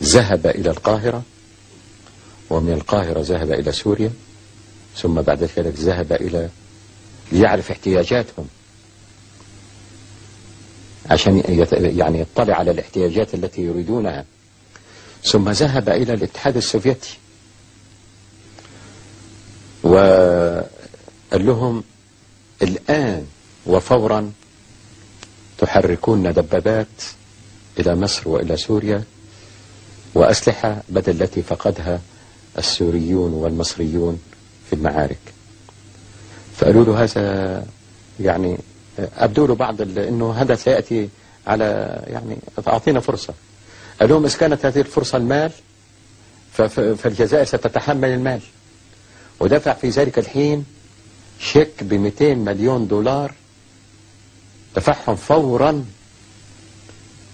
ذهب إلى القاهرة، ومن القاهرة ذهب إلى سوريا، ثم بعد ذلك ذهب إلى ليعرف احتياجاتهم عشان يعني يطلع على الاحتياجات التي يريدونها، ثم ذهب إلى الاتحاد السوفيتي وقال لهم الآن وفورا تحركون دبابات إلى مصر وإلى سوريا وأسلحة بدل التي فقدها السوريون والمصريون في المعارك. فقالوا له هذا يعني أبدوا له بعض أنه هذا سيأتي على يعني أعطينا فرصة. قال لهم إذا كانت هذه الفرصة المال فالجزائر ستتحمل المال، ودفع في ذلك الحين شيك ب200 مليون دولار دفعهم فورا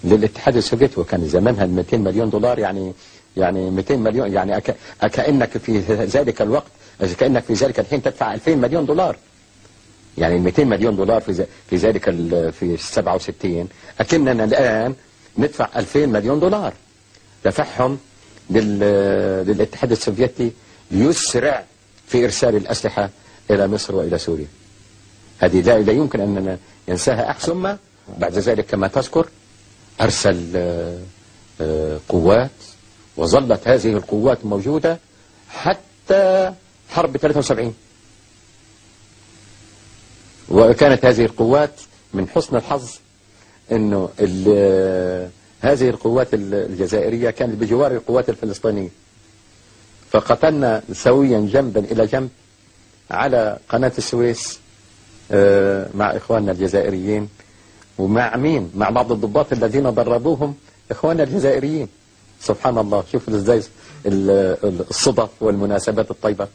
للاتحاد السوفيتي، وكان زمانها 200 مليون دولار يعني 200 مليون يعني كأنك في ذلك الوقت كأنك في ذلك الحين تدفع 2000 مليون دولار، يعني 200 مليون دولار في ذلك في 67 أكننا الآن ندفع 2000 مليون دولار دفعهم للاتحاد السوفيتي ليسرع في إرسال الأسلحة إلى مصر وإلى سوريا. هذه لا يمكن أن ينساها أحد. ثم بعد ذلك كما تذكر أرسل قوات، وظلت هذه القوات موجودة حتى حرب 73. وكانت هذه القوات من حسن الحظ أنه هذه القوات الجزائرية كانت بجوار القوات الفلسطينية، فقتلنا سويا جنبا إلى جنب على قناة السويس مع إخواننا الجزائريين، ومع مين؟ مع بعض الضباط الذين دربوهم إخواننا الجزائريين. سبحان الله، شوفوا ازاي الصدف والمناسبات الطيبة.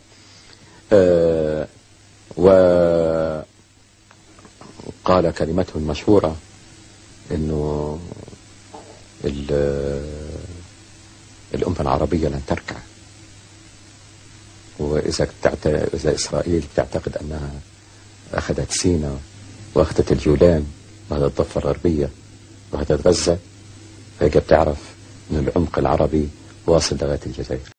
وقال كلمته المشهورة إنه الأمة العربية لن تركع، وإذا إسرائيل تعتقد أنها أخذت سيناء وأخذت الجولان وأخذت الضفة الغربية وأخذت غزة، فيجب تعرف أن العمق العربي واصل لغاية الجزائر.